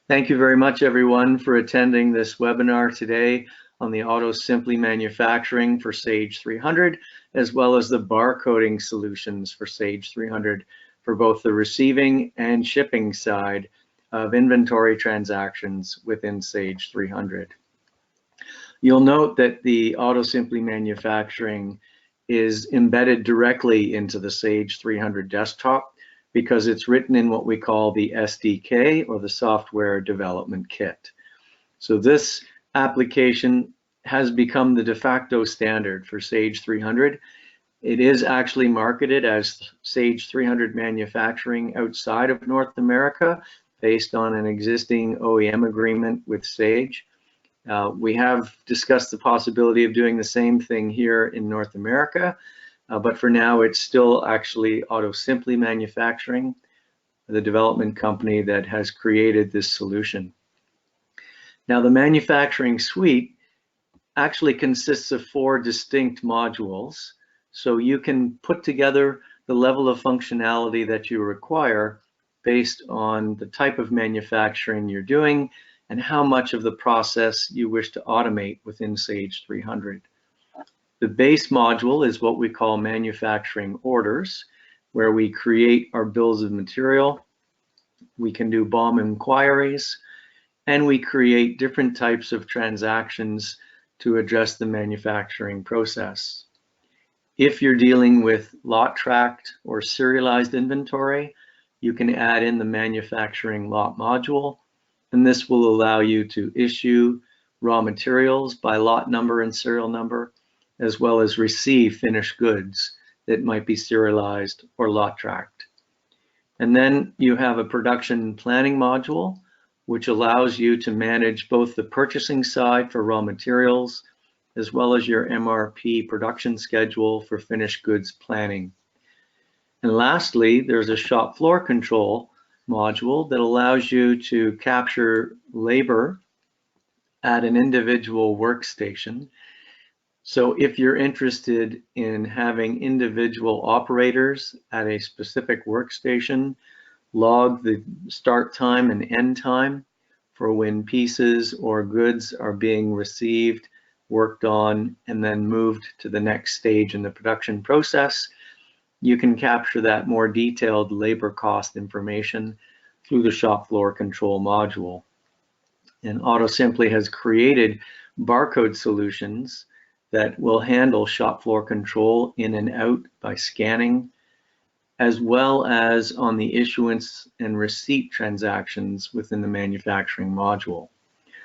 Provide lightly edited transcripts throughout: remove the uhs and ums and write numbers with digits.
Thank you very much, everyone, for attending this webinar today on the Autosimply Manufacturing for Sage 300, as well as the barcoding solutions for Sage 300 for both the receiving and shipping side of inventory transactions within Sage 300. You'll note that the Autosimply Manufacturing is embedded directly into the Sage 300 desktop, because it's written in what we call the SDK, or the Software Development Kit. So this application has become the de facto standard for Sage 300. It is actually marketed as Sage 300 Manufacturing outside of North America, based on an existing OEM agreement with Sage. We have discussed the possibility of doing the same thing here in North America, but for now, it's still actually Autosimply Manufacturing, the development company that has created this solution. Now, the manufacturing suite actually consists of 4 distinct modules, so you can put together the level of functionality that you require based on the type of manufacturing you're doing and how much of the process you wish to automate within Sage 300. The base module is what we call manufacturing orders, where we create our bills of material, we can do BOM inquiries, and we create different types of transactions to address the manufacturing process. If you're dealing with lot tracked or serialized inventory, you can add in the manufacturing lot module, and this will allow you to issue raw materials by lot number and serial number, as well as receive finished goods that might be serialized or lot tracked. And then you have a production planning module, which allows you to manage both the purchasing side for raw materials, as well as your MRP production schedule for finished goods planning. And lastly, there's a shop floor control module that allows you to capture labor at an individual workstation. So if you're interested in having individual operators at a specific workstation log the start time and end time for when pieces or goods are being received, worked on, and then moved to the next stage in the production process, you can capture that more detailed labor cost information through the shop floor control module. And Autosimply has created barcode solutions that will handle shop floor control in and out by scanning, as well as on the issuance and receipt transactions within the manufacturing module.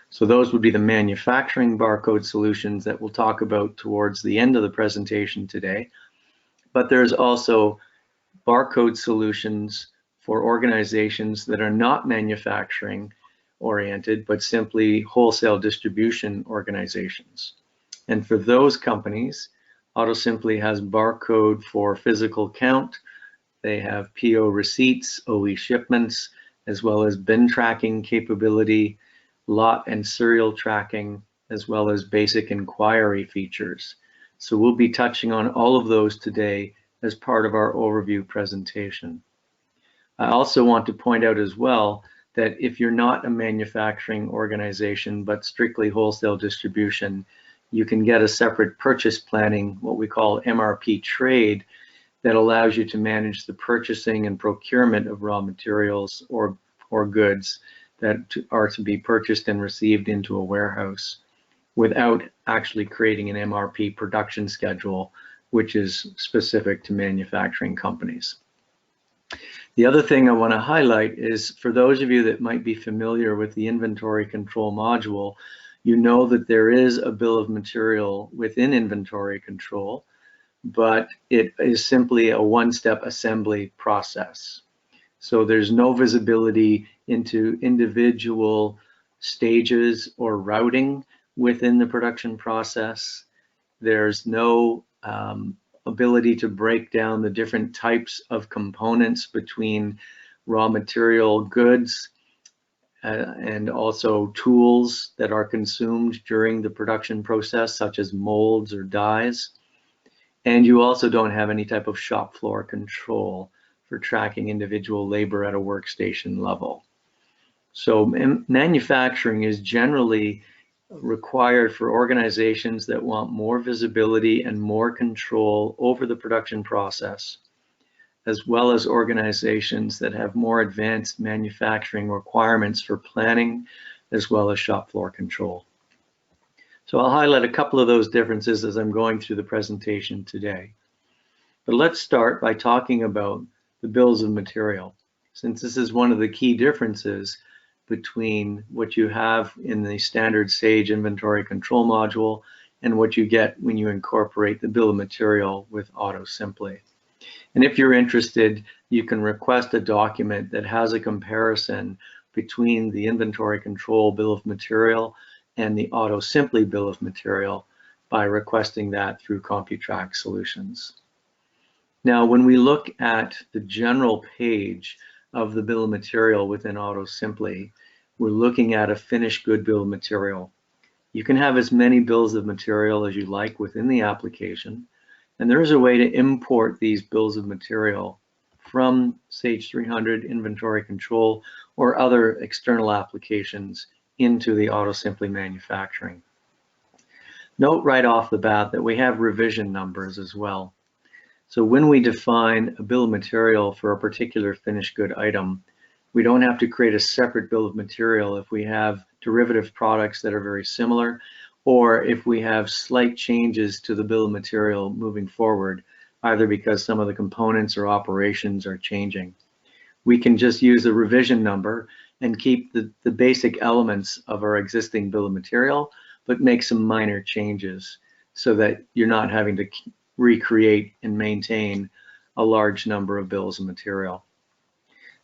So those would be the manufacturing barcode solutions that we'll talk about towards the end of the presentation today. But there's also barcode solutions for organizations that are not manufacturing oriented, but simply wholesale distribution organizations. And for those companies, Autosimply has barcode for physical count. They have PO receipts, OE shipments, as well as bin tracking capability, lot and serial tracking, as well as basic inquiry features. So we'll be touching on all of those today as part of our overview presentation. I also want to point out as well that if you're not a manufacturing organization, but strictly wholesale distribution, you can get a separate purchase planning, what we call MRP trade, that allows you to manage the purchasing and procurement of raw materials or goods that are to be purchased and received into a warehouse without actually creating an MRP production schedule, which is specific to manufacturing companies. The other thing I want to highlight is, for those of you that might be familiar with the inventory control module, you know that there is a bill of material within inventory control, but it is simply a one-step assembly process. So there's no visibility into individual stages or routing within the production process. There's no ability to break down the different types of components between raw material goods and also tools that are consumed during the production process, such as molds or dies. And you also don't have any type of shop floor control for tracking individual labor at a workstation level. So manufacturing is generally required for organizations that want more visibility and more control over the production process, as well as organizations that have more advanced manufacturing requirements for planning, as well as shop floor control. So I'll highlight a couple of those differences as I'm going through the presentation today. But let's start by talking about the bills of material, since this is one of the key differences between what you have in the standard Sage inventory control module and what you get when you incorporate the bill of material with Autosimply. And if you're interested, you can request a document that has a comparison between the inventory control bill of material and the Autosimply bill of material by requesting that through Computrack solutions. Now, when we look at the general page of the bill of material within Autosimply, we're looking at a finished good bill of material. You can have as many bills of material as you like within the application, and there is a way to import these bills of material from Sage 300 inventory control or other external applications into the Autosimply Manufacturing. Note right off the bat that we have revision numbers as well. So when we define a bill of material for a particular finished good item, we don't have to create a separate bill of material if we have derivative products that are very similar, or if we have slight changes to the bill of material moving forward, either because some of the components or operations are changing. We can just use a revision number and keep the basic elements of our existing bill of material, but make some minor changes so that you're not having to recreate and maintain a large number of bills of material.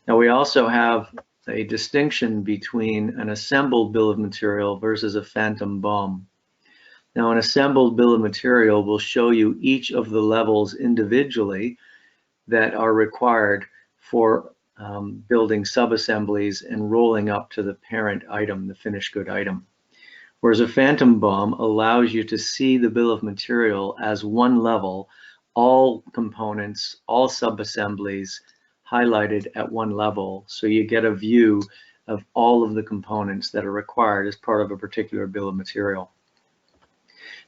Now we also have a distinction between an assembled bill of material versus a phantom BOM. Now an assembled bill of material will show you each of the levels individually that are required for building subassemblies and rolling up to the parent item, the finished good item. Whereas a phantom BOM allows you to see the bill of material as one level, all components, all subassemblies highlighted at one level, so you get a view of all of the components that are required as part of a particular bill of material.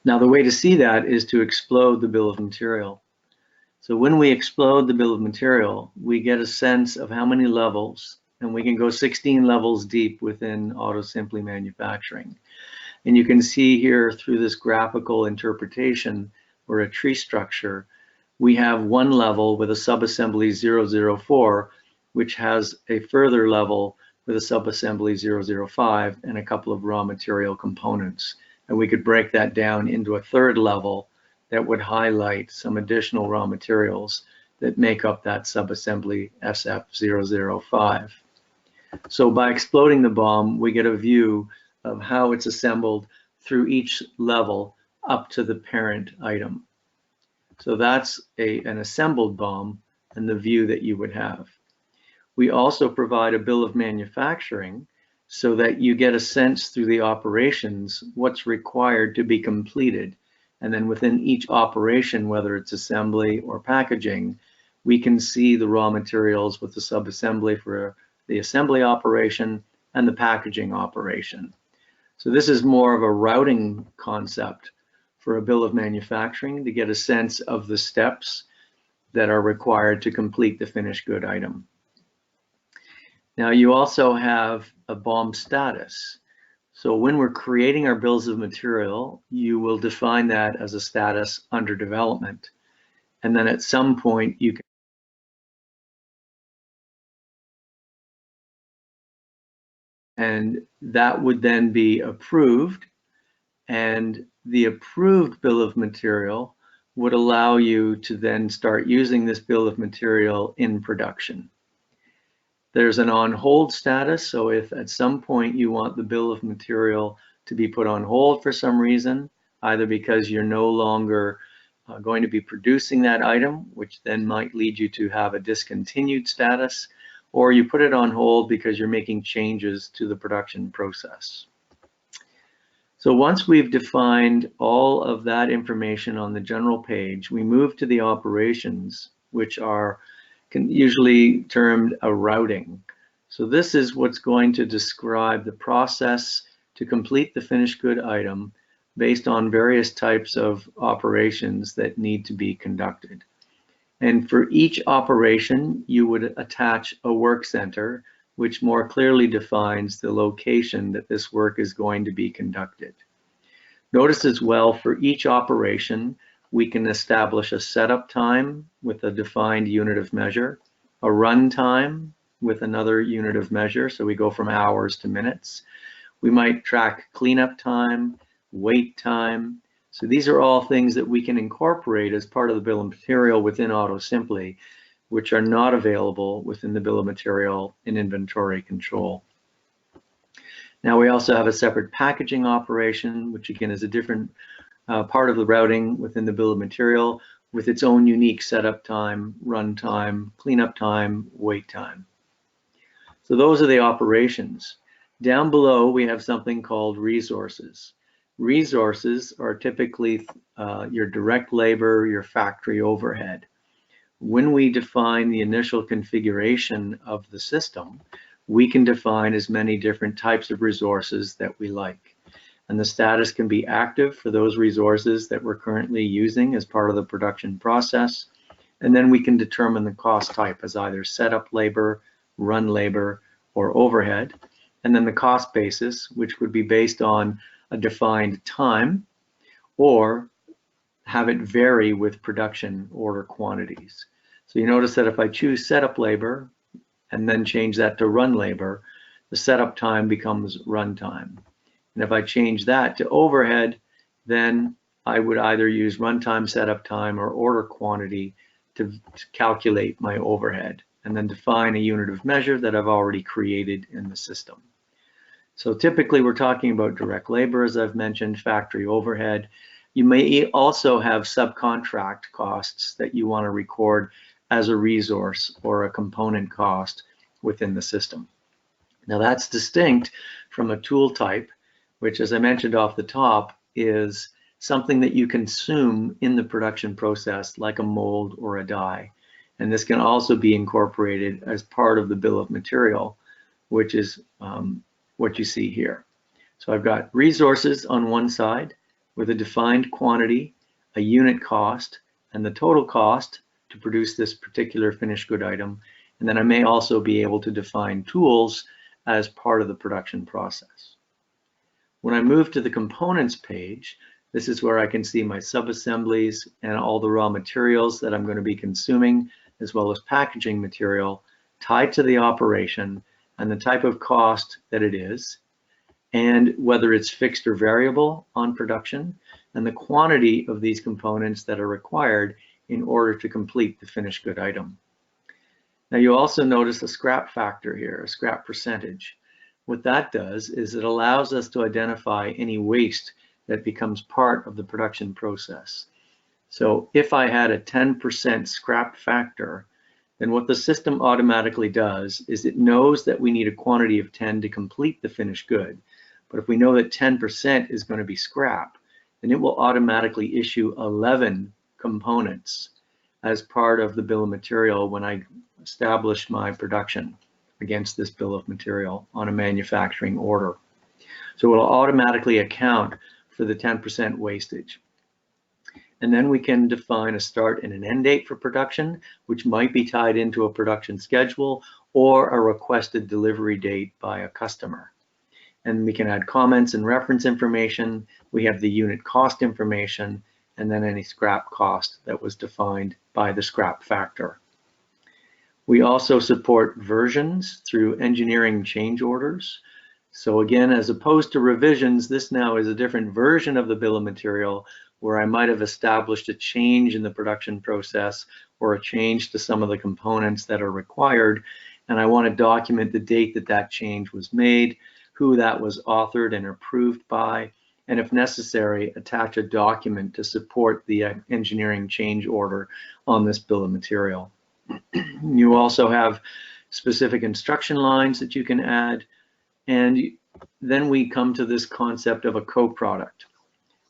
Now the way to see that is to explode the bill of material. So when we explode the bill of material, we get a sense of how many levels, and we can go 16 levels deep within Autosimply Manufacturing. And you can see here through this graphical interpretation or a tree structure, we have one level with a subassembly 004, which has a further level with a subassembly 005 and a couple of raw material components. And we could break that down into a third level that would highlight some additional raw materials that make up that subassembly SF005. So by exploding the BOM, we get a view of how it's assembled through each level up to the parent item. So that's an assembled BOM and the view that you would have. We also provide a bill of manufacturing so that you get a sense through the operations what's required to be completed. And then within each operation, whether it's assembly or packaging, we can see the raw materials with the subassembly for the assembly operation and the packaging operation. So this is more of a routing concept for a bill of manufacturing to get a sense of the steps that are required to complete the finished good item. Now you also have a BOM status. So when we're creating our bills of material, you will define that as a status under development. And then at some point you can and that would then be approved, and the approved bill of material would allow you to then start using this bill of material in production. There's an on hold status, so if at some point you want the bill of material to be put on hold for some reason, either because you're no longer going to be producing that item, which then might lead you to have a discontinued status, or you put it on hold because you're making changes to the production process. So once we've defined all of that information on the general page, we move to the operations, which are usually termed a routing. So this is what's going to describe the process to complete the finished good item based on various types of operations that need to be conducted. And for each operation, you would attach a work center, which more clearly defines the location that this work is going to be conducted. Notice as well, for each operation, we can establish a setup time with a defined unit of measure, a run time with another unit of measure, so we go from hours to minutes. We might track cleanup time, wait time. So these are all things that we can incorporate as part of the bill of material within Autosimply, which are not available within the bill of material in inventory control. Now we also have a separate packaging operation, which again is a different part of the routing within the bill of material with its own unique setup time, run time, cleanup time, wait time. So those are the operations. Down below, we have something called resources. Resources are typically your direct labor, your factory overhead. When we define the initial configuration of the system, we can define as many different types of resources that we like. And the status can be active for those resources that we're currently using as part of the production process. And then we can determine the cost type as either setup labor, run labor, or overhead. And then the cost basis, which would be based on a defined time or have it vary with production order quantities. So you notice that if I choose setup labor and then change that to run labor, the setup time becomes run time. And if I change that to overhead, then I would either use runtime, setup time, or order quantity to calculate my overhead, and then define a unit of measure that I've already created in the system. So typically we're talking about direct labor, as I've mentioned, factory overhead. You may also have subcontract costs that you want to record as a resource or a component cost within the system. Now that's distinct from a tool type, which, as I mentioned off the top, is something that you consume in the production process, like a mold or a die. And this can also be incorporated as part of the bill of material, which is what you see here. So I've got resources on one side with a defined quantity, a unit cost, and the total cost to produce this particular finished good item. And then I may also be able to define tools as part of the production process. When I move to the components page, this is where I can see my subassemblies and all the raw materials that I'm going to be consuming, as well as packaging material tied to the operation and the type of cost that it is, and whether it's fixed or variable on production, and the quantity of these components that are required in order to complete the finished good item. Now you also notice a scrap factor here, a scrap percentage. What that does is it allows us to identify any waste that becomes part of the production process. So if I had a 10% scrap factor, then what the system automatically does is it knows that we need a quantity of 10 to complete the finished good. But if we know that 10% is going to be scrap, then it will automatically issue 11 components as part of the bill of material when I establish my production against this bill of material on a manufacturing order. So it will automatically account for the 10% wastage. And then we can define a start and an end date for production, which might be tied into a production schedule or a requested delivery date by a customer. And we can add comments and reference information. We have the unit cost information, and then any scrap cost that was defined by the scrap factor. We also support versions through engineering change orders. So again, as opposed to revisions, this now is a different version of the bill of material where I might have established a change in the production process or a change to some of the components that are required. And I want to document the date that that change was made, who that was authored and approved by, and if necessary, attach a document to support the engineering change order on this bill of material. You also have specific instruction lines that you can add, and then we come to this concept of a co-product.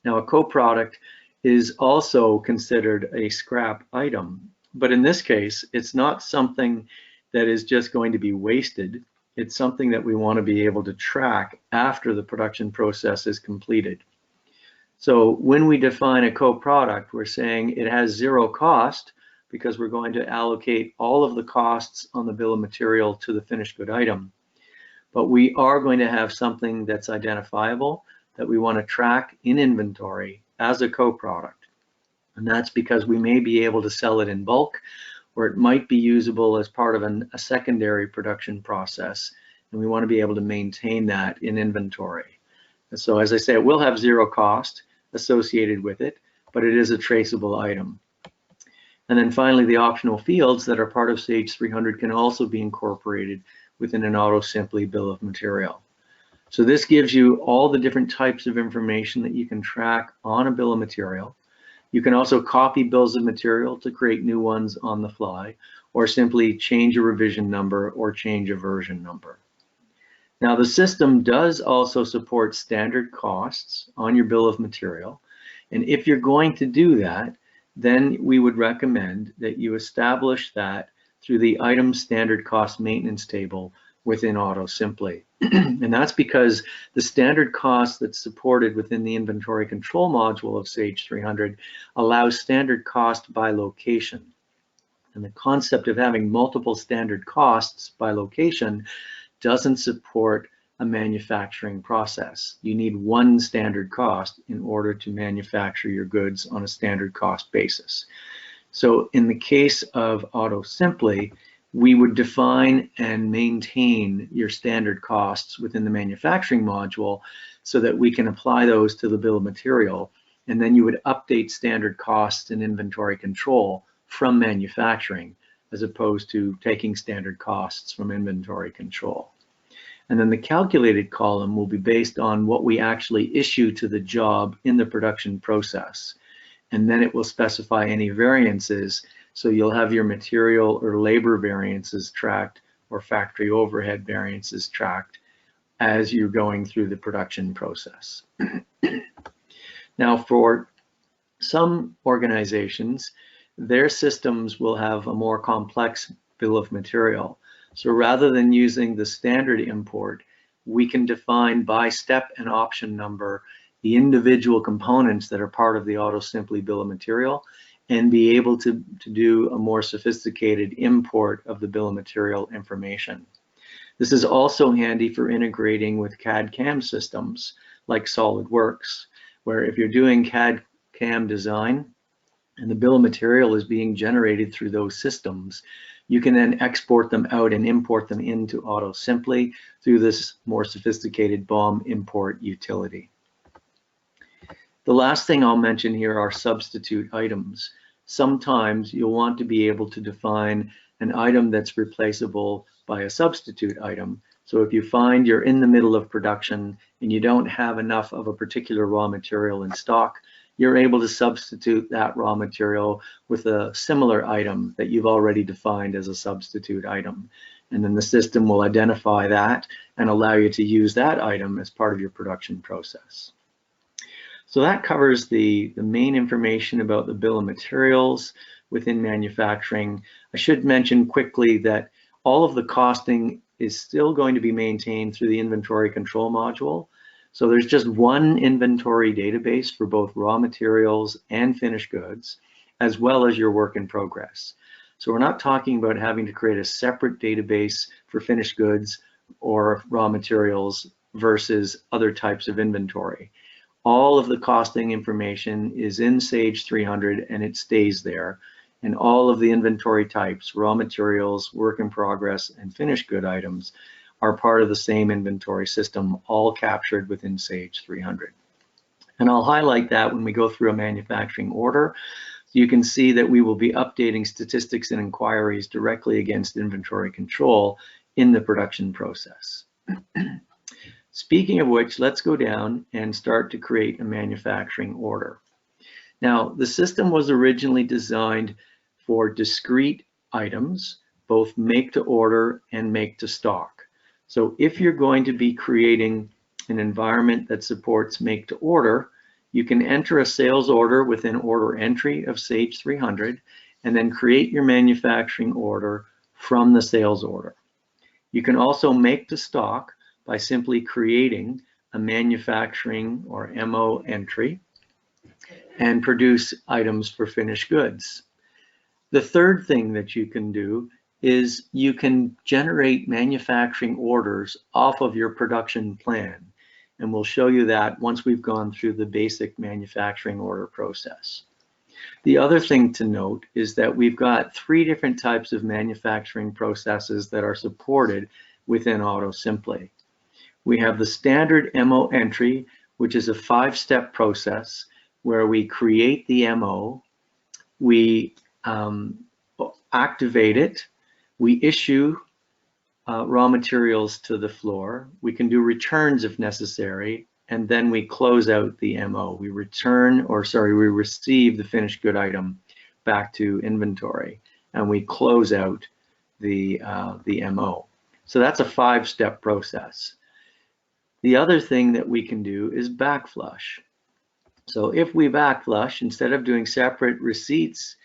Now, a co-product is also considered a scrap item, but in this case, it's not something that is just going to be wasted. It's something that we want to be able to track after the production process is completed. So when we define a co-product, we're saying it has zero cost because we're going to allocate all of the costs on the bill of material to the finished good item. But we are going to have something that's identifiable that we want to track in inventory as a co-product. And that's because we may be able to sell it in bulk, or it might be usable as part of a secondary production process. And we want to be able to maintain that in inventory. And so as I say, it will have zero cost associated with it, but it is a traceable item. And then finally, the optional fields that are part of Sage 300 can also be incorporated within an Autosimply bill of material. So this gives you all the different types of information that you can track on a bill of material. You can also copy bills of material to create new ones on the fly, or simply change a revision number or change a version number. Now the system does also support standard costs on your bill of material. And if you're going to do that, then we would recommend that you establish that through the item standard cost maintenance table within Autosimply. And that's because the standard cost that's supported within the inventory control module of Sage 300 allows standard cost by location. And the concept of having multiple standard costs by location doesn't support a manufacturing process. You need one standard cost in order to manufacture your goods on a standard cost basis. So in the case of Autosimply, we would define and maintain your standard costs within the manufacturing module so that we can apply those to the bill of material. And then you would update standard costs in inventory control from manufacturing, as opposed to taking standard costs from inventory control. And then the calculated column will be based on what we actually issue to the job in the production process. And then it will specify any variances. So you'll have your material or labor variances tracked, or factory overhead variances tracked as you're going through the production process. Now, for some organizations, their systems will have a more complex bill of material. So rather than using the standard import, we can define by step and option number the individual components that are part of the Autosimply bill of material, and be able to do a more sophisticated import of the bill of material information. This is also handy for integrating with CAD/CAM systems like SolidWorks, where if you're doing CAD/CAM design and the bill of material is being generated through those systems, you can then export them out and import them into Autosimply through this more sophisticated BOM import utility. The last thing I'll mention here are substitute items. Sometimes you'll want to be able to define an item that's replaceable by a substitute item. So if you find you're in the middle of production and you don't have enough of a particular raw material in stock, you're able to substitute that raw material with a similar item that you've already defined as a substitute item. And then the system will identify that and allow you to use that item as part of your production process. So that covers the main information about the bill of materials within manufacturing. I should mention quickly that all of the costing is still going to be maintained through the inventory control module. So there's just one inventory database for both raw materials and finished goods, as well as your work in progress. So we're not talking about having to create a separate database for finished goods or raw materials versus other types of inventory. All of the costing information is in Sage 300 and it stays there. And all of the inventory types, raw materials, work in progress, and finished good items are part of the same inventory system, all captured within Sage 300. And I'll highlight that when we go through a manufacturing order. You can see that we will be updating statistics and inquiries directly against inventory control in the production process. Speaking of which, let's go down and start to create a manufacturing order. Now, the system was originally designed for discrete items, both make to order and make to stock. So if you're going to be creating an environment that supports make to order, you can enter a sales order within order entry of Sage 300 and then create your manufacturing order from the sales order. You can also make to stock by simply creating a manufacturing or MO entry and produce items for finished goods. The third thing that you can do is you can generate manufacturing orders off of your production plan. And we'll show you that once we've gone through the basic manufacturing order process. The other thing to note is that we've got 3 different types of manufacturing processes that are supported within Autosimply. We have the standard MO entry, which is a 5-step process where we create the MO, we activate it, we issue raw materials to the floor, we can do returns if necessary, and then we close out the MO. We receive the finished good item back to inventory, and we close out the MO. So that's a 5-step process. The other thing that we can do is backflush. So if we backflush, instead of doing separate receipts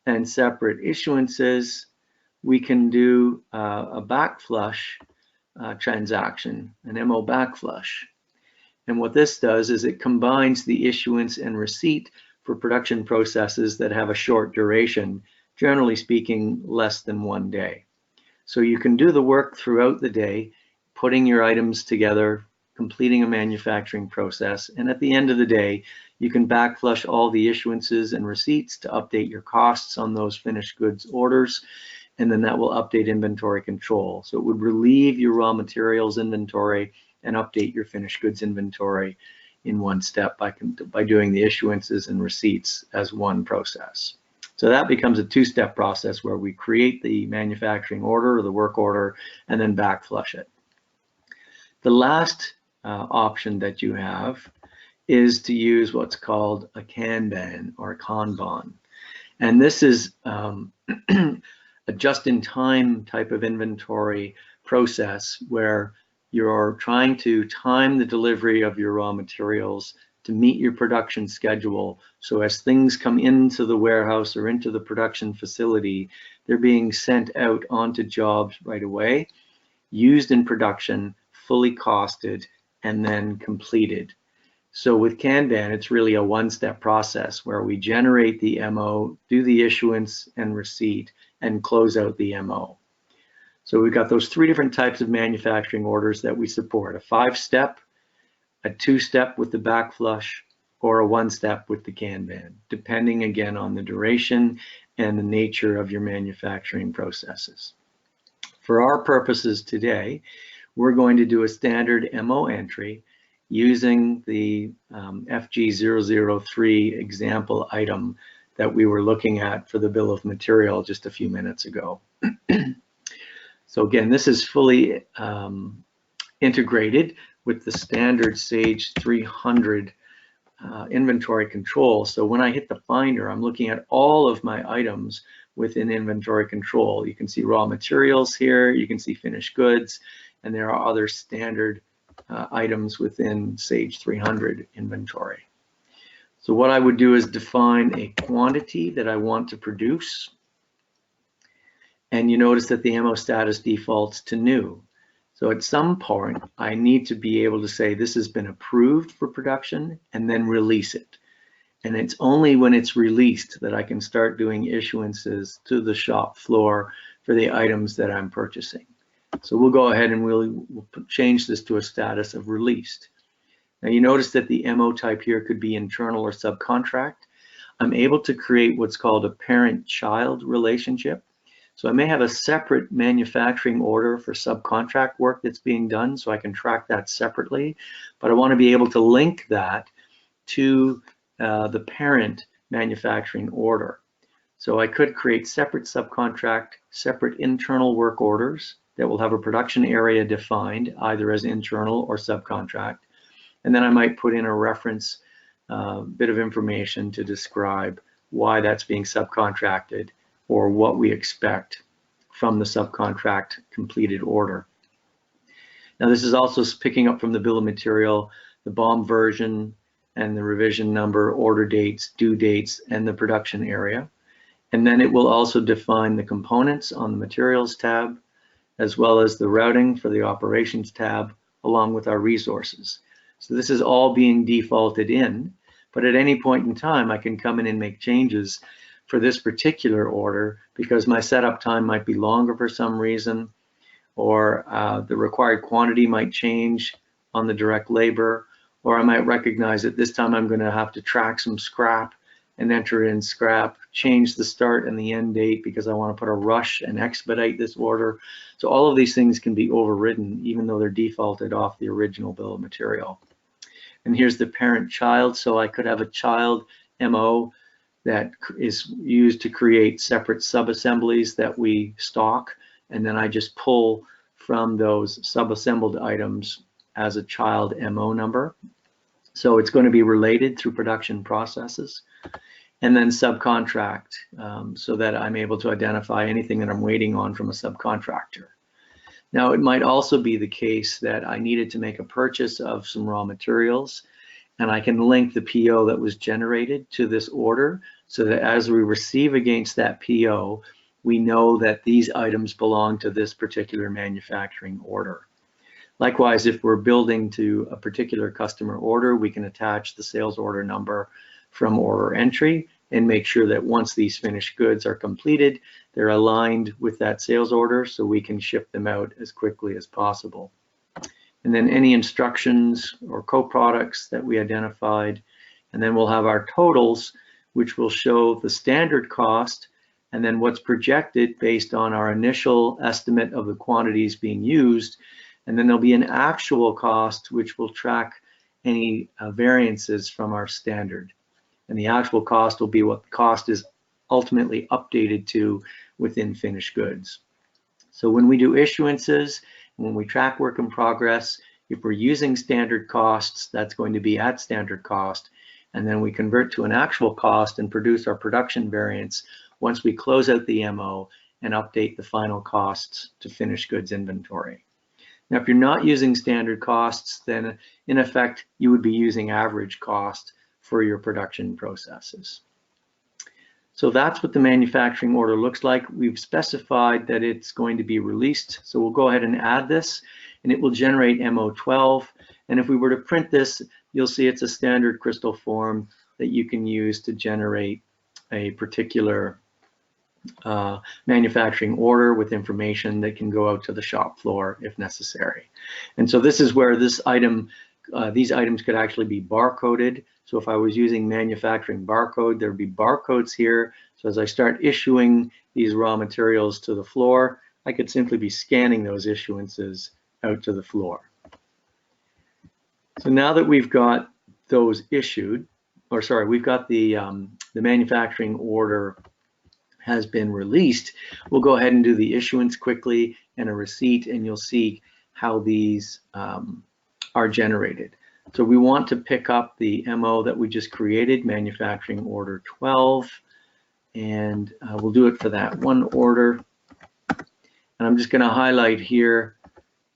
and separate issuances, we can do a backflush transaction, an MO backflush. And what this does is it combines the issuance and receipt for production processes that have a short duration, generally speaking, less than 1 day. So you can do the work throughout the day, putting your items together, completing a manufacturing process, and at the end of the day, you can backflush all the issuances and receipts to update your costs on those finished goods orders, and then that will update inventory control. So it would relieve your raw materials inventory and update your finished goods inventory in one step by doing the issuances and receipts as one process. So that becomes a 2-step process where we create the manufacturing order or the work order and then backflush it. The last option that you have is to use what's called a Kanban or Kanban. And this is a just-in-time type of inventory process where you're trying to time the delivery of your raw materials to meet your production schedule. So as things come into the warehouse or into the production facility, they're being sent out onto jobs right away, used in production, fully costed, and then completed. So with Kanban, it's really a 1-step process where we generate the MO, do the issuance and receipt, and close out the MO. So we've got those 3 different types of manufacturing orders that we support: a 5-step, a 2-step with the backflush, or a 1-step with the Kanban, depending again on the duration and the nature of your manufacturing processes. For our purposes today, we're going to do a standard MO entry using the FG003 example item that we were looking at for the bill of material just a few minutes ago. So again, this is fully integrated with the standard Sage 300 inventory control. So when I hit the finder, I'm looking at all of my items within inventory control. You can see raw materials here, you can see finished goods, and there are other standard items within Sage 300 inventory. So what I would do is define a quantity that I want to produce. And you notice that the MO status defaults to new. So at some point, I need to be able to say this has been approved for production and then release it. And it's only when it's released that I can start doing issuances to the shop floor for the items that I'm purchasing. So we'll go ahead and we'll change this to a status of released. Now you notice that the MO type here could be internal or subcontract. I'm able to create what's called a parent-child relationship. So I may have a separate manufacturing order for subcontract work that's being done, so I can track that separately, but I want to be able to link that to the parent manufacturing order. So I could create separate subcontract, separate internal work orders that will have a production area defined either as internal or subcontract. And then I might put in a reference bit of information to describe why that's being subcontracted or what we expect from the subcontract completed order. Now this is also picking up from the bill of material, the BOM version and the revision number, order dates, due dates, and the production area. And then it will also define the components on the materials tab, as well as the routing for the operations tab, along with our resources. So this is all being defaulted in, but at any point in time, I can come in and make changes for this particular order because my setup time might be longer for some reason, or the required quantity might change on the direct labor, or I might recognize that this time I'm going to have to track some scrap and enter in scrap, change the start and the end date because I want to put a rush and expedite this order. So all of these things can be overridden even though they're defaulted off the original bill of material. And here's the parent-child, so I could have a child MO that is used to create separate sub-assemblies that we stock, and then I just pull from those sub-assembled items as a child MO number. So it's going to be related through production processes, and then subcontract so that I'm able to identify anything that I'm waiting on from a subcontractor. Now, it might also be the case that I needed to make a purchase of some raw materials, and I can link the PO that was generated to this order so that as we receive against that PO, we know that these items belong to this particular manufacturing order. Likewise, if we're building to a particular customer order, we can attach the sales order number from order entry and make sure that once these finished goods are completed, they're aligned with that sales order so we can ship them out as quickly as possible. And then any instructions or co-products that we identified, and then we'll have our totals, which will show the standard cost and then what's projected based on our initial estimate of the quantities being used. And then there'll be an actual cost, which will track any variances from our standard. And the actual cost will be what the cost is ultimately updated to within finished goods. So when we do issuances, when we track work in progress, if we're using standard costs, that's going to be at standard cost. And then we convert to an actual cost and produce our production variance once we close out the MO and update the final costs to finished goods inventory. Now, if you're not using standard costs, then in effect, you would be using average cost for your production processes. So that's what the manufacturing order looks like. We've specified that it's going to be released. So we'll go ahead and add this, and it will generate MO12. And if we were to print this, you'll see it's a standard crystal form that you can use to generate a particular manufacturing order with information that can go out to the shop floor if necessary. And so this is where this item, these items could actually be barcoded. So if I was using manufacturing barcode, there'd be barcodes here. So as I start issuing these raw materials to the floor, I could simply be scanning those issuances out to the floor. So now that we've got those issued, or sorry, we've got the manufacturing order has been released, we'll go ahead and do the issuance quickly and a receipt, and you'll see how these are generated. So we want to pick up the MO that we just created, manufacturing order 12, and we'll do it for that one order. And I'm just going to highlight here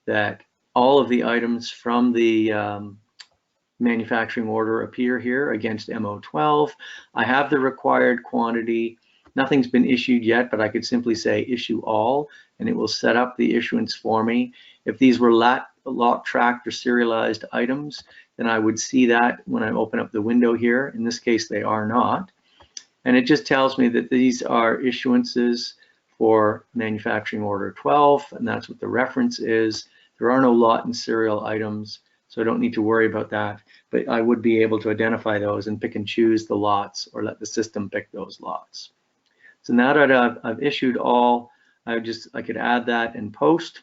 that all of the items from the manufacturing order appear here against MO12. I have the required quantity. Nothing's been issued yet, but I could simply say issue all, and it will set up the issuance for me. If these were lot tracked or serialized items, then I would see that when I open up the window here. In this case, they are not. And it just tells me that these are issuances for manufacturing order 12, and that's what the reference is. There are no lot and serial items, so I don't need to worry about that, but I would be able to identify those and pick and choose the lots or let the system pick those lots. So now that I've issued all, I could add that in post,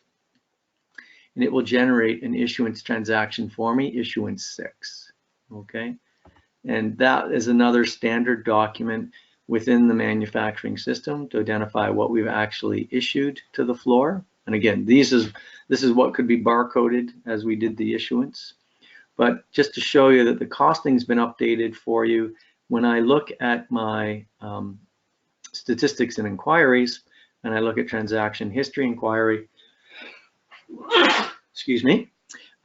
and it will generate an issuance transaction for me, issuance 6, okay? And that is another standard document within the manufacturing system to identify what we've actually issued to the floor. And again, this is what could be barcoded as we did the issuance. But just to show you that the costing's been updated for you, when I look at my statistics and inquiries, and I look at transaction history inquiry, excuse me,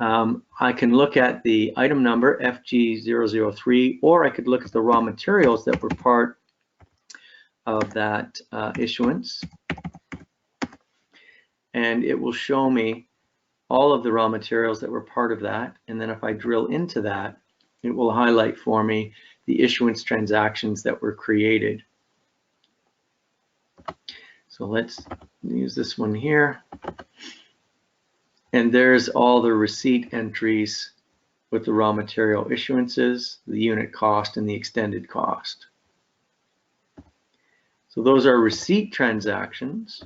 I can look at the item number FG003, or I could look at the raw materials that were part of that issuance. and it will show me all of the raw materials that were part of that. And then if I drill into that, it will highlight for me the issuance transactions that were created. So let's use this one here. And there's all the receipt entries with the raw material issuances, the unit cost, and the extended cost. So those are receipt transactions.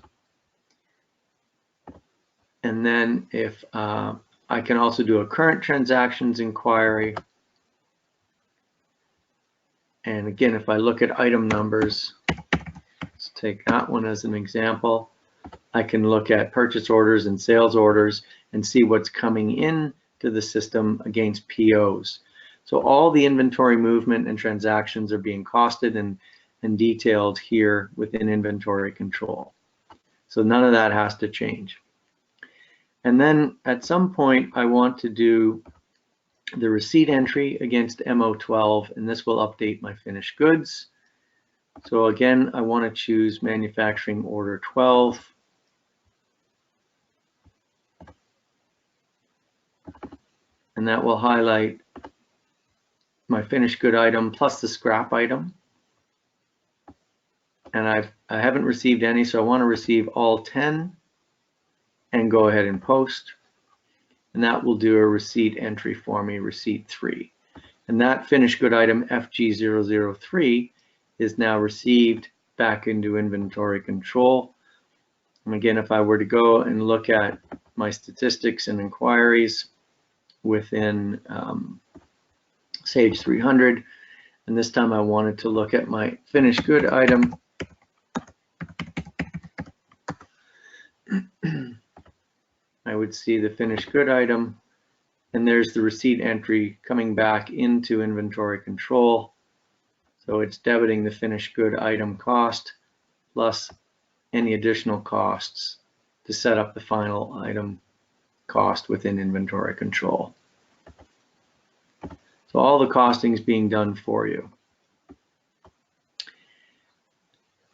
And then if I can also do a current transactions inquiry. And again, if I look at item numbers, let's take that one as an example. I can look at purchase orders and sales orders and see what's coming in to the system against POs. So all the inventory movement and transactions are being costed and detailed here within inventory control. So none of that has to change. And then at some point, I want to do the receipt entry against MO12, and this will update my finished goods. So again, I want to choose manufacturing order 12. And that will highlight my finished good item plus the scrap item. And I haven't received any, so I want to receive all 10 and go ahead and post. And that will do a receipt entry for me, receipt 3. And that finished good item FG003 is now received back into inventory control. And again, if I were to go and look at my statistics and inquiries within Sage 300, and this time I wanted to look at my finished good item, I would see the finished good item, and there's the receipt entry coming back into inventory control. So it's debiting the finished good item cost plus any additional costs to set up the final item cost within inventory control. So all the costing is being done for you.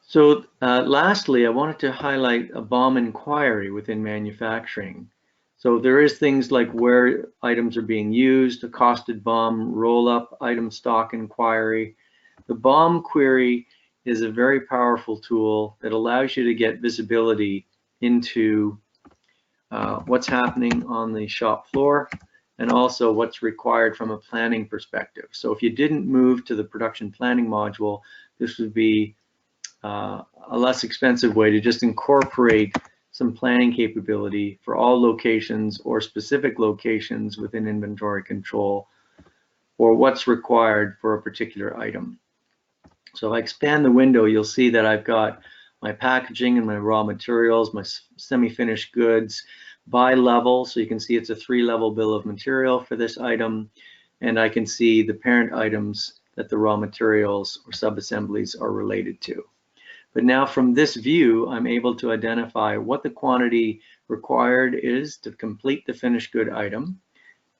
So lastly, I wanted to highlight a BOM inquiry within manufacturing. So there is things like where items are being used, a costed BOM roll-up item stock inquiry. The BOM query is a very powerful tool that allows you to get visibility into what's happening on the shop floor and also what's required from a planning perspective. So if you didn't move to the production planning module, this would be a less expensive way to just incorporate some planning capability for all locations or specific locations within inventory control or what's required for a particular item. So if I expand the window, you'll see that I've got my packaging and my raw materials, my semi-finished goods by level. So you can see it's a 3-level bill of material for this item. And I can see the parent items that the raw materials or sub-assemblies are related to. But now from this view, I'm able to identify what the quantity required is to complete the finished good item.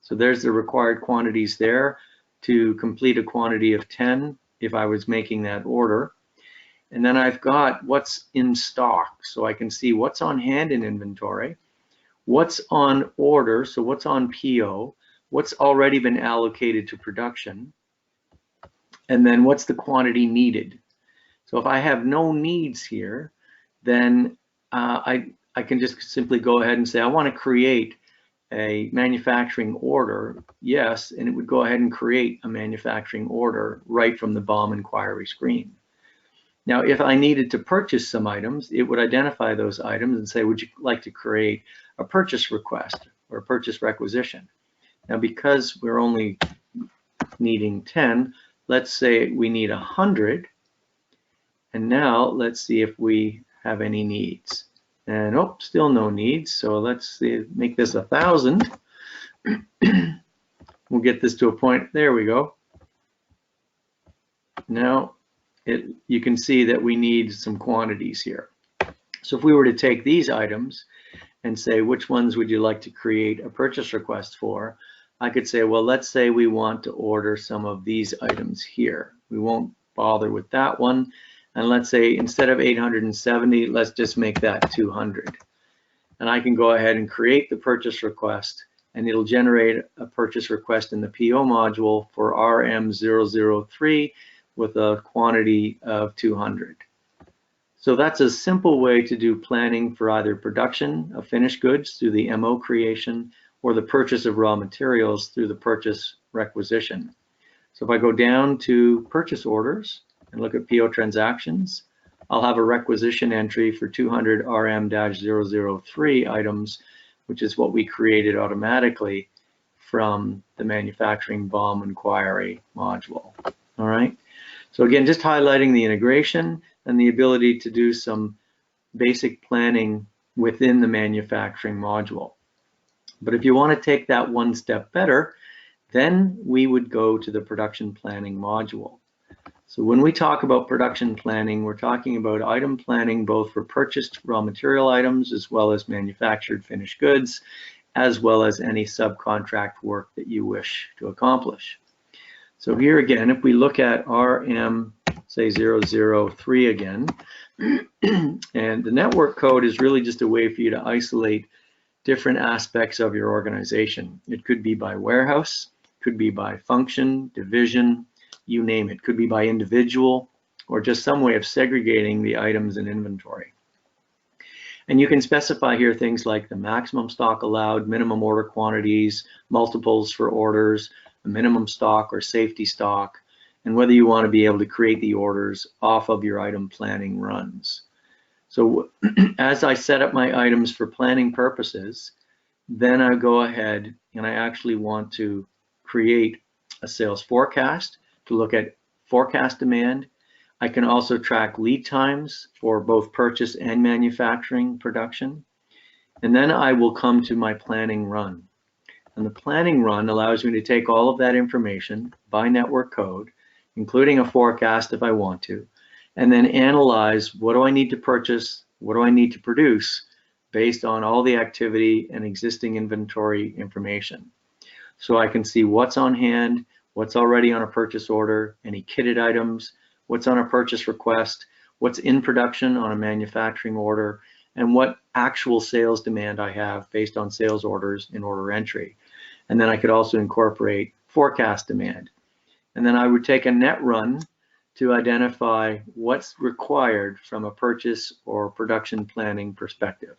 So there's the required quantities there to complete a quantity of 10 if I was making that order. And then I've got what's in stock. So I can see what's on hand in inventory, what's on order, so what's on PO, what's already been allocated to production, and then what's the quantity needed. So if I have no needs here, then I can just simply go ahead and say, I want to create a manufacturing order, yes, and it would go ahead and create a manufacturing order right from the BOM inquiry screen. Now, if I needed to purchase some items, it would identify those items and say, would you like to create a purchase request or a purchase requisition? Now, because we're only needing 10, let's say we need 100. And now let's see if we have any needs. And oh, still no needs. So let's see, make this 1,000. We'll get this to a point. There we go. Now you can see that we need some quantities here. So if we were to take these items and say, which ones would you like to create a purchase request for? I could say, well, let's say we want to order some of these items here. We won't bother with that one. And let's say instead of 870, let's just make that 200. and I can go ahead and create the purchase request, and it'll generate a purchase request in the PO module for RM003 with a quantity of 200. So that's a simple way to do planning for either production of finished goods through the MO creation or the purchase of raw materials through the purchase requisition. So if I go down to purchase orders and look at PO transactions, I'll have a requisition entry for 200 RM-003 items, which is what we created automatically from the manufacturing BOM inquiry module. All right. So again, just highlighting the integration and the ability to do some basic planning within the manufacturing module. But if you want to take that one step better, then we would go to the production planning module. So when we talk about production planning, we're talking about item planning both for purchased raw material items as well as manufactured finished goods, as well as any subcontract work that you wish to accomplish. So here again, if we look at RM, say 003 again, and the network code is really just a way for you to isolate different aspects of your organization. It could be by warehouse, could be by function, division, you name it. Could be by individual or just some way of segregating the items in inventory. And you can specify here things like the maximum stock allowed, minimum order quantities, multiples for orders, a minimum stock or safety stock, and whether you want to be able to create the orders off of your item planning runs. So as I set up my items for planning purposes, then I go ahead and I actually want to create a sales forecast to look at forecast demand. I can also track lead times for both purchase and manufacturing production. And then I will come to my planning run. And the planning run allows me to take all of that information by network code, including a forecast if I want to, and then analyze what do I need to purchase, what do I need to produce based on all the activity and existing inventory information. So I can see what's on hand, what's already on a purchase order, any kitted items, what's on a purchase request, what's in production on a manufacturing order, and what actual sales demand I have based on sales orders in order entry. And then I could also incorporate forecast demand. And then I would take a net run to identify what's required from a purchase or production planning perspective.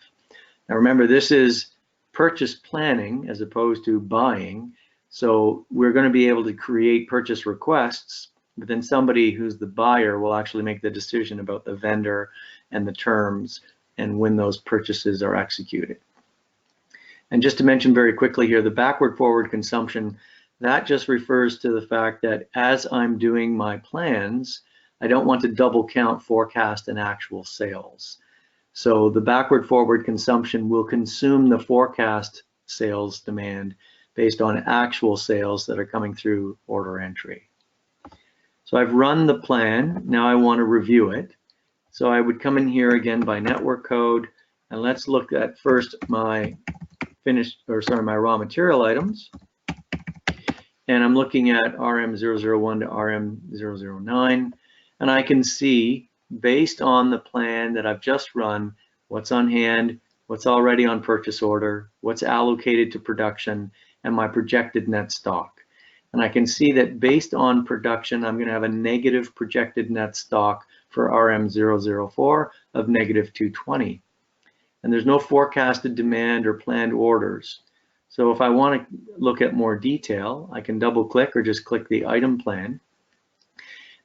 Now remember, this is purchase planning as opposed to buying. So we're going to be able to create purchase requests, but then somebody who's the buyer will actually make the decision about the vendor and the terms and when those purchases are executed. And just to mention very quickly here, the backward forward consumption, that just refers to the fact that as I'm doing my plans, I don't want to double count forecast and actual sales. So the backward forward consumption will consume the forecast sales demand based on actual sales that are coming through order entry. So I've run the plan. Now I want to review it. So I would come in here again by network code, and let's look at first my my raw material items. And I'm looking at RM001 to RM009, and I can see based on the plan that I've just run, what's on hand, what's already on purchase order, what's allocated to production, and my projected net stock. And I can see that based on production, I'm going to have a negative projected net stock for RM004 of negative 220. And there's no forecasted demand or planned orders. So if I want to look at more detail, I can double click or just click the item plan.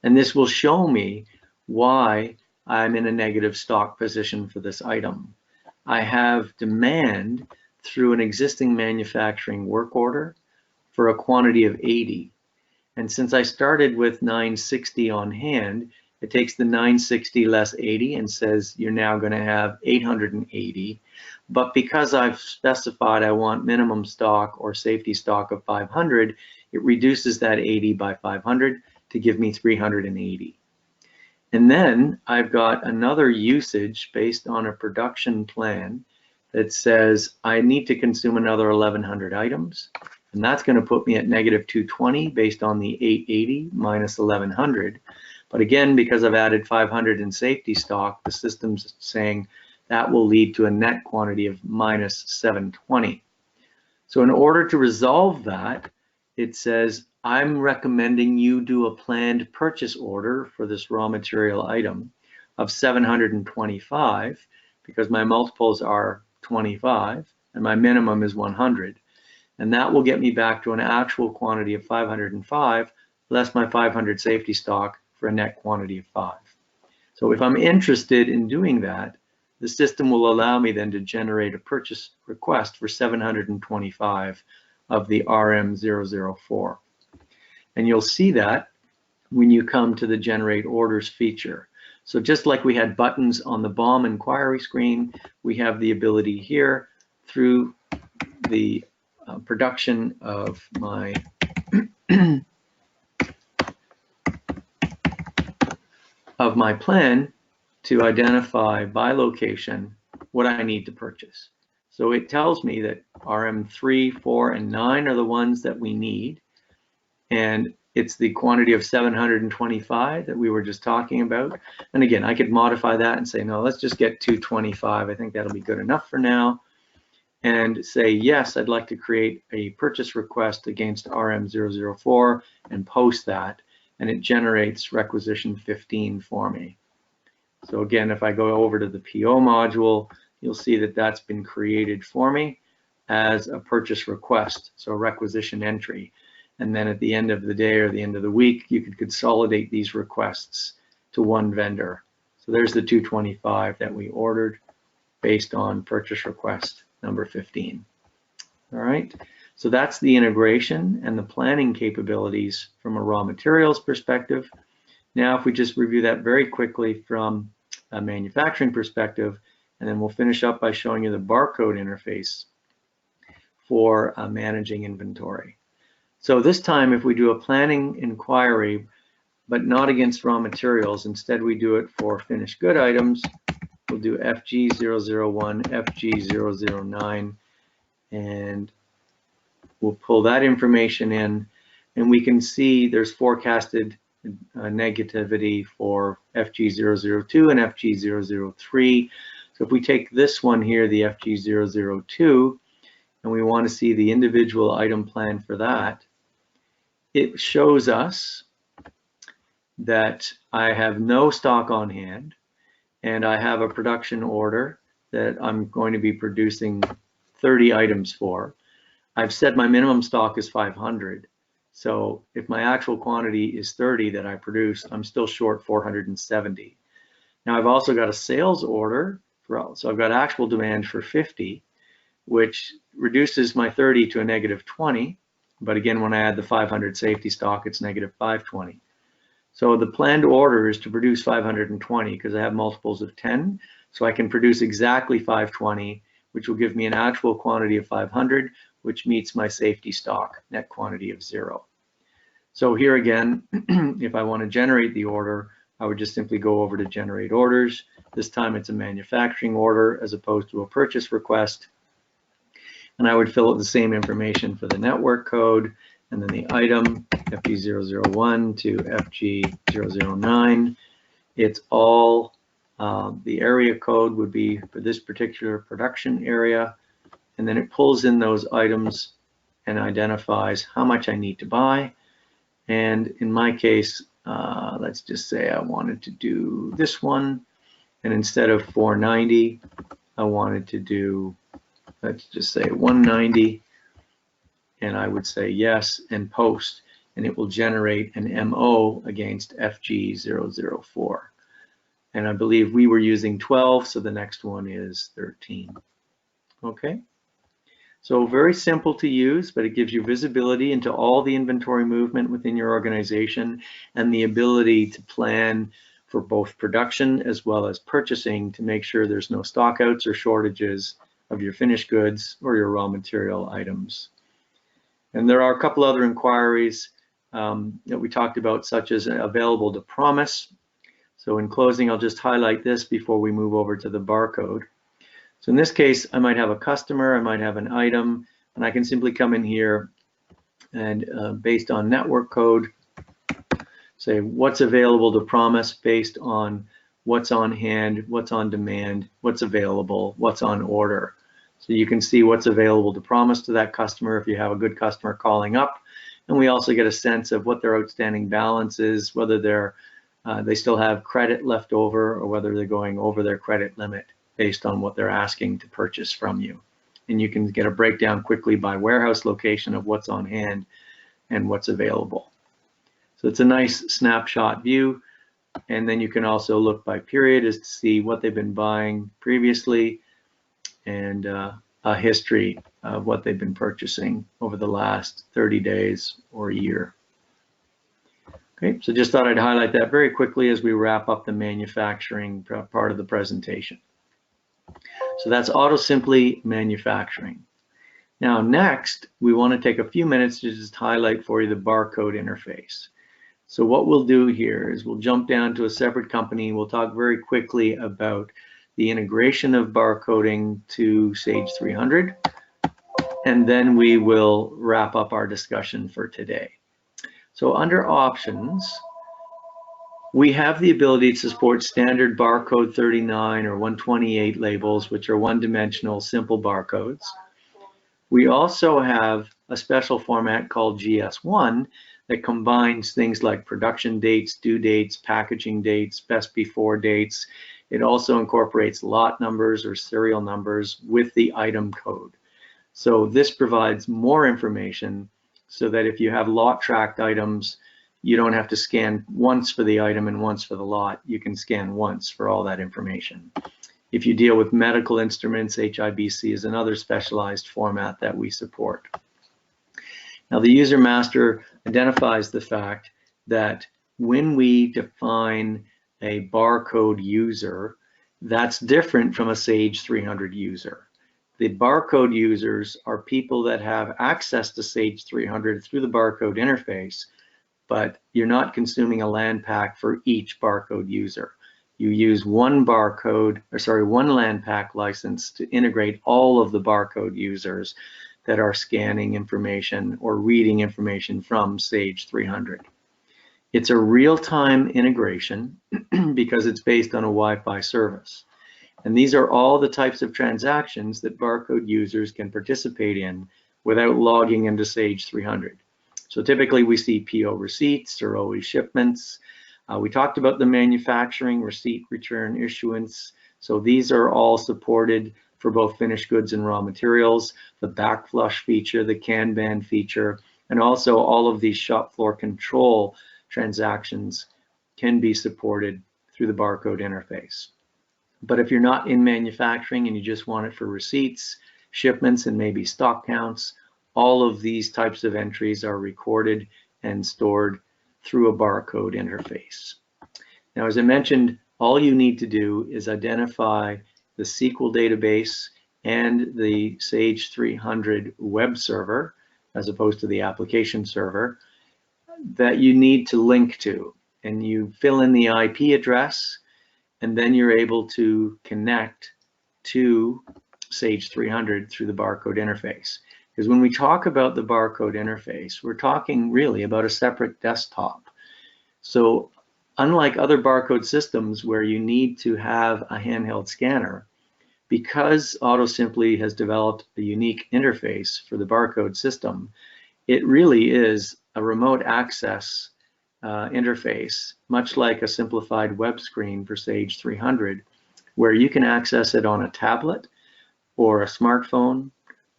And this will show me why I'm in a negative stock position for this item. I have demand through an existing manufacturing work order for a quantity of 80. And since I started with 960 on hand, it takes the 960 less 80 and says you're now going to have 880. But because I've specified I want minimum stock or safety stock of 500, it reduces that 80 by 500 to give me 380. And then I've got another usage based on a production plan that says I need to consume another 1,100 items. And that's going to put me at negative 220 based on the 880 minus 1,100. But again, because I've added 500 in safety stock, the system's saying that will lead to a net quantity of minus 720. So in order to resolve that, it says, I'm recommending you do a planned purchase order for this raw material item of 725 because my multiples are 25 and my minimum is 100. And that will get me back to an actual quantity of 505 less my 500 safety stock for a net quantity of 5. So if I'm interested in doing that, the system will allow me then to generate a purchase request for 725 of the RM004. And you'll see that when you come to the Generate Orders feature. So just like we had buttons on the BOM inquiry screen, we have the ability here through the production of my plan to identify by location what I need to purchase. So it tells me that RM3, 4, and 9 are the ones that we need. And it's the quantity of 725 that we were just talking about. And again, I could modify that and say, no, let's just get 225. I think that'll be good enough for now. And say, yes, I'd like to create a purchase request against RM004 and post that. And it generates requisition 15 for me. So again, if I go over to the PO module, you'll see that that's been created for me as a purchase request, so a requisition entry. And then at the end of the day or the end of the week, you could consolidate these requests to one vendor. So there's the 225 that we ordered based on purchase request number 15. All right, so that's the integration and the planning capabilities from a raw materials perspective. Now, if we just review that very quickly from a manufacturing perspective, and then we'll finish up by showing you the barcode interface for managing inventory. So this time, if we do a planning inquiry, but not against raw materials, instead we do it for finished good items, we'll do FG001, FG009, and we'll pull that information in, and we can see there's forecasted negativity for FG002 and FG003. So if we take this one here, the FG002, and we want to see the individual item plan for that, it shows us that I have no stock on hand, and I have a production order that I'm going to be producing 30 items for. I've said my minimum stock is 500. So if my actual quantity is 30 that I produce, I'm still short 470. Now I've also got a sales order, so I've got actual demand for 50, which reduces my 30 to a negative 20. But again, when I add the 500 safety stock, it's negative 520. So the planned order is to produce 520 because I have multiples of 10. So I can produce exactly 520, which will give me an actual quantity of 500, which meets my safety stock net quantity of 0. So here again, if I want to generate the order, I would just simply go over to Generate Orders. This time it's a manufacturing order as opposed to a purchase request. And I would fill out the same information for the network code and then the item FG001 to FG009. It's all, the area code would be for this particular production area. And then it pulls in those items and identifies how much I need to buy. And in my case, let's just say I wanted to do this one. And instead of 490, I wanted to do, let's just say 190. And I would say yes and post. And it will generate an MO against FG004. And I believe we were using 12, so the next one is 13. Okay. So very simple to use, but it gives you visibility into all the inventory movement within your organization and the ability to plan for both production as well as purchasing to make sure there's no stockouts or shortages of your finished goods or your raw material items. And there are a couple other inquiries that we talked about, such as available to promise. So in closing, I'll just highlight this before we move over to the barcode. So in this case, I might have a customer, I might have an item, and I can simply come in here and based on network code, say what's available to promise based on what's on hand, what's on demand, what's available, what's on order. So you can see what's available to promise to that customer if you have a good customer calling up. And we also get a sense of what their outstanding balance is, whether they still have credit left over or whether they're going over their credit limit based on what they're asking to purchase from you. And you can get a breakdown quickly by warehouse location of what's on hand and what's available. So it's a nice snapshot view. And then you can also look by period as to see what they've been buying previously and a history of what they've been purchasing over the last 30 days or a year. Okay, so just thought I'd highlight that very quickly as we wrap up the manufacturing part of the presentation. So that's Autosimply Manufacturing. Now next, we want to take a few minutes to just highlight for you the barcode interface. So what we'll do here is we'll jump down to a separate company. We'll talk very quickly about the integration of barcoding to Sage 300, and then we will wrap up our discussion for today. So under options, we have the ability to support standard barcode 39 or 128 labels, which are one-dimensional simple barcodes. We also have a special format called GS1 that combines things like production dates, due dates, packaging dates, best before dates. It also incorporates lot numbers or serial numbers with the item code. So this provides more information so that if you have lot tracked items, you don't have to scan once for the item and once for the lot. You can scan once for all that information. If you deal with medical instruments, HIBC is another specialized format that we support. Now the user master identifies the fact that when we define a barcode user, that's different from a Sage 300 user. The barcode users are people that have access to Sage 300 through the barcode interface, but you're not consuming a LAN pack for each barcode user. You use one LAN pack license to integrate all of the barcode users that are scanning information or reading information from Sage 300. It's a real-time integration because it's based on a Wi-Fi service. And these are all the types of transactions that barcode users can participate in without logging into Sage 300. So typically we see PO receipts or OE shipments. We talked about the manufacturing, receipt, return, issuance. So these are all supported for both finished goods and raw materials, the back flush feature, the Kanban feature, and also all of these shop floor control transactions can be supported through the barcode interface. But if you're not in manufacturing and you just want it for receipts, shipments, and maybe stock counts, all of these types of entries are recorded and stored through a barcode interface. Now, as I mentioned, all you need to do is identify the SQL database and the Sage 300 web server, as opposed to the application server, that you need to link to. And you fill in the IP address, and then you're able to connect to Sage 300 through the barcode interface. Because when we talk about the barcode interface, we're talking really about a separate desktop. So unlike other barcode systems where you need to have a handheld scanner, because Autosimply has developed a unique interface for the barcode system, it really is a remote access interface, much like a simplified web screen for Sage 300, where you can access it on a tablet or a smartphone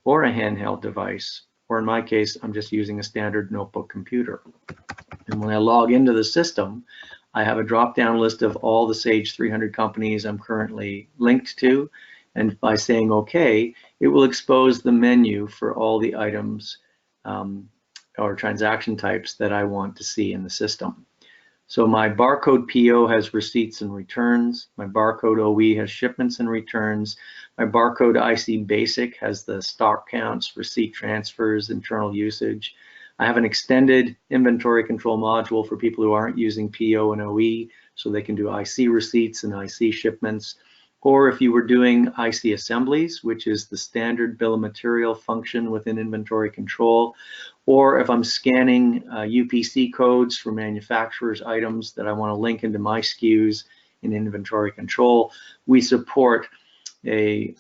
or a handheld device, or in my case, I'm just using a standard notebook computer. And when I log into the system, I have a drop-down list of all the Sage 300 companies I'm currently linked to, and by saying OK, it will expose the menu for all the items or transaction types that I want to see in the system. So my barcode PO has receipts and returns. My barcode OE has shipments and returns. My barcode IC basic has the stock counts, receipt transfers, internal usage. I have an extended inventory control module for people who aren't using PO and OE, so they can do IC receipts and IC shipments. Or if you were doing IC assemblies, which is the standard bill of material function within inventory control, or if I'm scanning UPC codes for manufacturers' items that I want to link into my SKUs in inventory control, we support a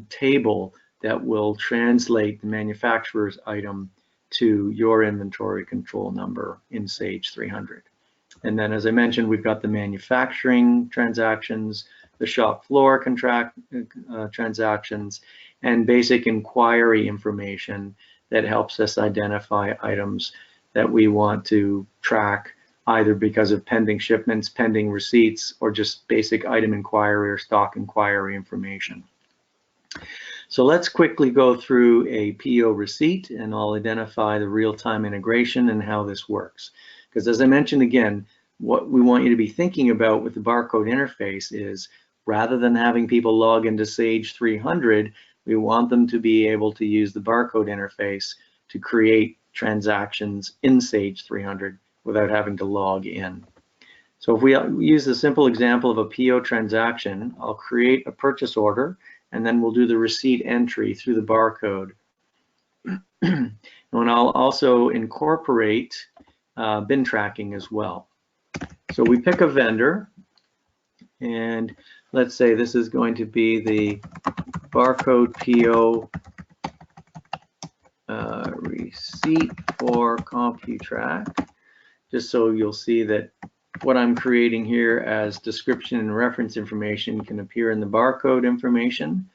table that will translate the manufacturer's item to your inventory control number in Sage 300. And then, as I mentioned, we've got the manufacturing transactions, the shop floor transactions, and basic inquiry information that helps us identify items that we want to track, either because of pending shipments, pending receipts, or just basic item inquiry or stock inquiry information. So let's quickly go through a PO receipt, and I'll identify the real-time integration and how this works. Because as I mentioned again, what we want you to be thinking about with the barcode interface is, rather than having people log into Sage 300, we want them to be able to use the barcode interface to create transactions in Sage 300 without having to log in. So if we use the simple example of a PO transaction, I'll create a purchase order, and then we'll do the receipt entry through the barcode. And I'll also incorporate bin tracking as well. So we pick a vendor, and let's say this is going to be the barcode PO receipt for Computrack, just so you'll see that what I'm creating here as description and reference information can appear in the barcode information.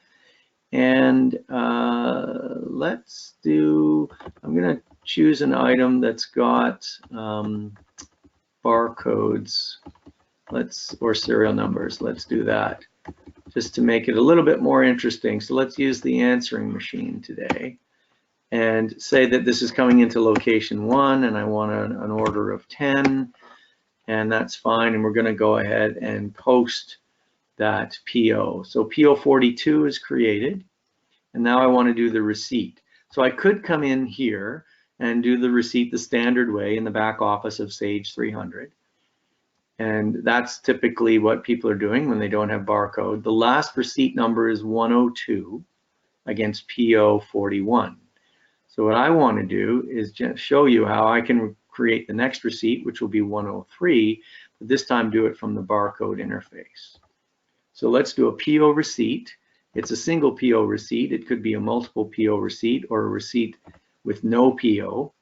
And let's do, I'm going to choose an item that's got barcodes, or serial numbers. Let's do that just to make it a little bit more interesting. So let's use the answering machine today and say that this is coming into location 1 and I want an order of 10, and that's fine. And we're going to go ahead and post that PO. So PO 42 is created, and now I want to do the receipt. So I could come in here and do the receipt the standard way in the back office of Sage 300. And that's typically what people are doing when they don't have barcode. The last receipt number is 102 against PO 41. So what I want to do is just show you how I can create the next receipt, which will be 103, but this time do it from the barcode interface. So let's do a PO receipt. It's a single PO receipt. It could be a multiple PO receipt or a receipt with no PO.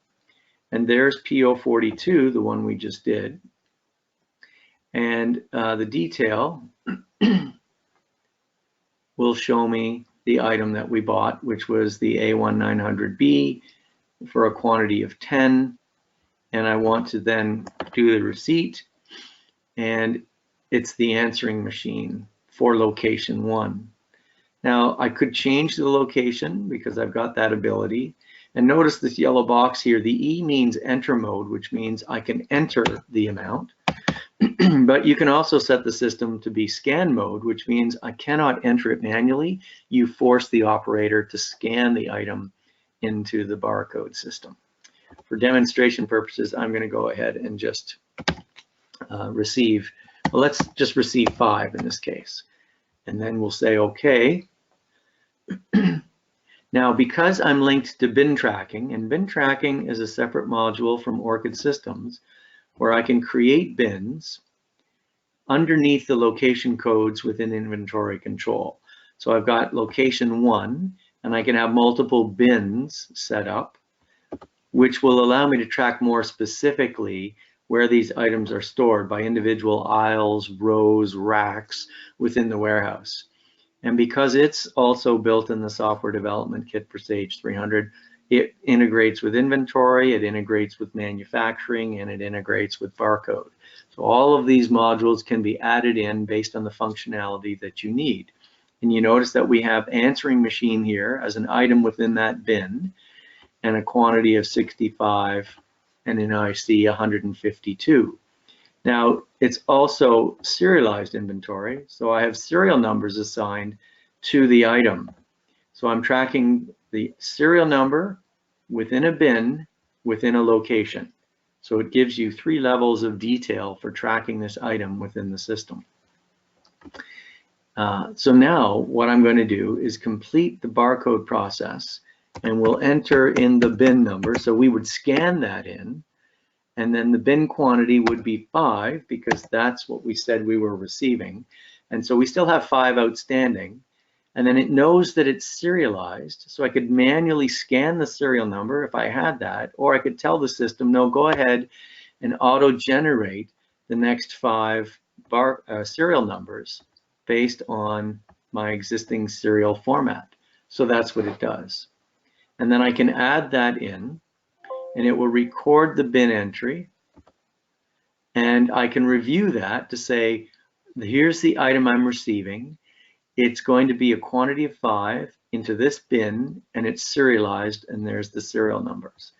And there's PO 42, the one we just did. And the detail will show me the item that we bought, which was the A1900B for a quantity of 10. And I want to then do the receipt, and it's the answering machine for location 1. Now I could change the location because I've got that ability. And notice this yellow box here, the E means enter mode, which means I can enter the amount. But you can also set the system to be scan mode, which means I cannot enter it manually. You force the operator to scan the item into the barcode system. For demonstration purposes, I'm going to go ahead and just receive, well, let's just receive 5 in this case. And then we'll say OK. Now, because I'm linked to bin tracking, and bin tracking is a separate module from Orchid Systems, where I can create bins underneath the location codes within inventory control. So I've got location 1, and I can have multiple bins set up, which will allow me to track more specifically where these items are stored by individual aisles, rows, racks within the warehouse. And because it's also built in the software development kit for Sage 300, it integrates with inventory, it integrates with manufacturing, and it integrates with barcode. So all of these modules can be added in based on the functionality that you need. And you notice that we have answering machine here as an item within that bin, and a quantity of 65, and an IC 152. Now, it's also serialized inventory, so I have serial numbers assigned to the item. So I'm tracking the serial number within a bin within a location. So it gives you 3 levels of detail for tracking this item within the system. So now what I'm going to do is complete the barcode process, and we'll enter in the bin number. So we would scan that in, and then the bin quantity would be 5 because that's what we said we were receiving. And so we still have 5 outstanding. And then it knows that it's serialized, so I could manually scan the serial number if I had that, or I could tell the system, no, go ahead and auto-generate the next 5 serial numbers based on my existing serial format. So that's what it does. And then I can add that in, and it will record the bin entry, and I can review that to say, here's the item I'm receiving. It's going to be a quantity of 5 into this bin, and it's serialized, and there's the serial numbers.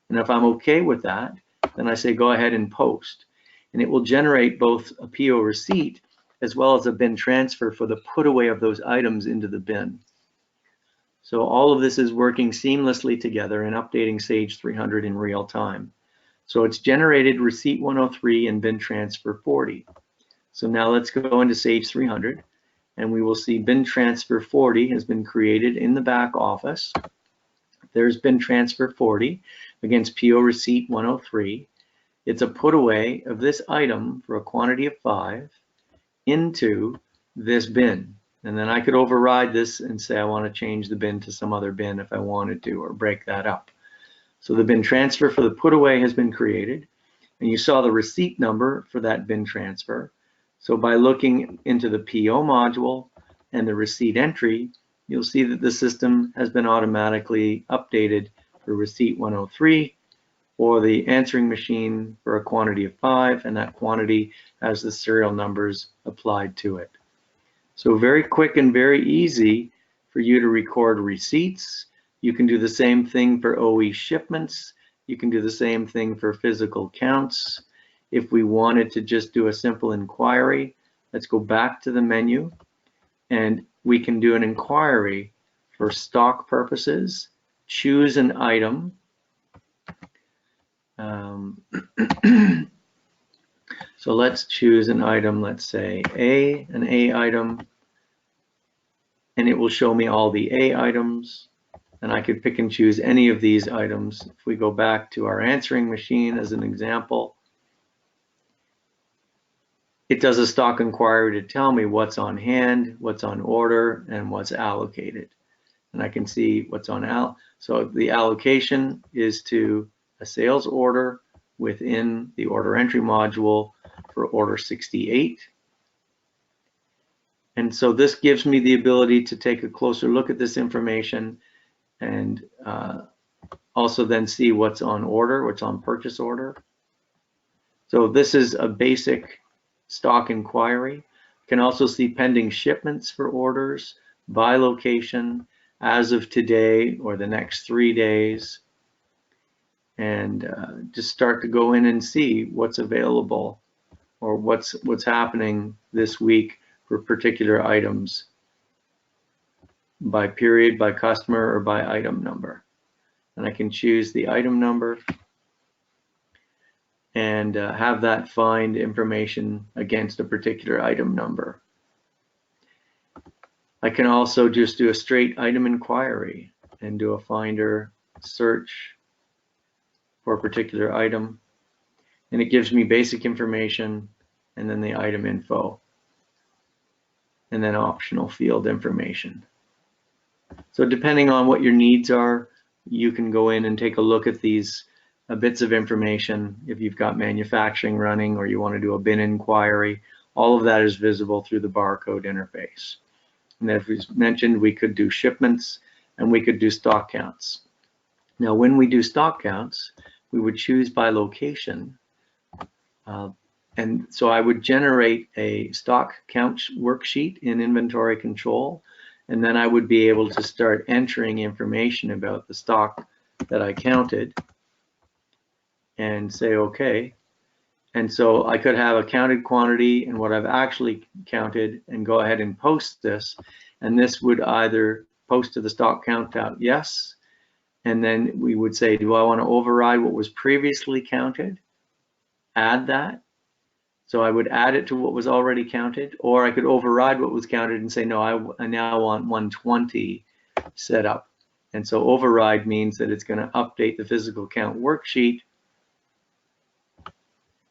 And if I'm okay with that, then I say go ahead and post. And it will generate both a PO receipt as well as a bin transfer for the put away of those items into the bin. So all of this is working seamlessly together and updating Sage 300 in real time. So it's generated receipt 103 and bin transfer 40. So now let's go into Sage 300. And we will see bin transfer 40 has been created in the back office. There's bin transfer 40 against PO receipt 103. It's a put away of this item for a quantity of 5 into this bin. And then I could override this and say I want to change the bin to some other bin if I wanted to, or break that up. So the bin transfer for the put away has been created, and you saw the receipt number for that bin transfer. So by looking into the PO module and the receipt entry, you'll see that the system has been automatically updated for receipt 103, or the answering machine for a quantity of 5, and that quantity has the serial numbers applied to it. So very quick and very easy for you to record receipts. You can do the same thing for OE shipments. You can do the same thing for physical counts. If we wanted to just do a simple inquiry, let's go back to the menu, and we can do an inquiry for stock purposes, choose an item. So let's choose an item, let's say an A item, and it will show me all the A items, and I could pick and choose any of these items. If we go back to our answering machine as an example, it does a stock inquiry to tell me what's on hand, what's on order, and what's allocated. And I can see what's on so the allocation is to a sales order within the order entry module for order 68. And so this gives me the ability to take a closer look at this information and also then see what's on order, what's on purchase order. So this is a basic stock inquiry. You can also see pending shipments for orders by location as of today or the next 3 days, and just start to go in and see what's available or what's happening this week for particular items by period, by customer, or by item number. And I can choose the item number and have that find information against a particular item number. I can also just do a straight item inquiry and do a finder search for a particular item, and it gives me basic information and then the item info and then optional field information. So depending on what your needs are, you can go in and take a look at these bits of information. If you've got manufacturing running or you want to do a bin inquiry, all of that is visible through the barcode interface. And as we mentioned, we could do shipments and we could do stock counts. Now, when we do stock counts, we would choose by location. And so I would generate a stock count worksheet in inventory control, and then I would be able to start entering information about the stock that I counted and say, okay. And so I could have a counted quantity and what I've actually counted and go ahead and post this. And this would either post to the stock count out, yes. And then we would say, do I want to override what was previously counted? Add that. So I would add it to what was already counted, or I could override what was counted and say, no, I now want 120 set up. And so override means that it's going to update the physical count worksheet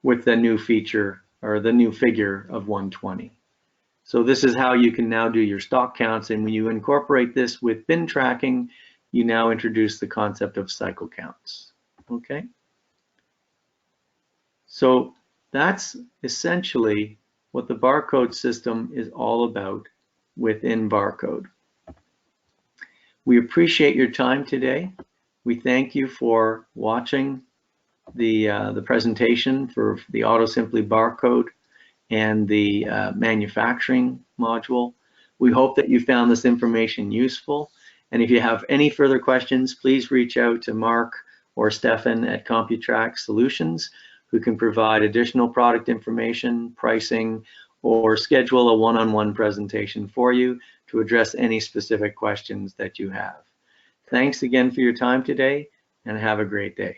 with the new feature or the new figure of 120. So this is how you can now do your stock counts, and when you incorporate this with bin tracking, you now introduce the concept of cycle counts. Okay? So that's essentially what the barcode system is all about within Barcode. We appreciate your time today. We thank you for watching the presentation for the Autosimply Barcode and the manufacturing module. We hope that you found this information useful. And if you have any further questions, please reach out to Mark or Stefan at Computrack Solutions, who can provide additional product information, pricing, or schedule a one-on-one presentation for you to address any specific questions that you have. Thanks again for your time today, and have a great day.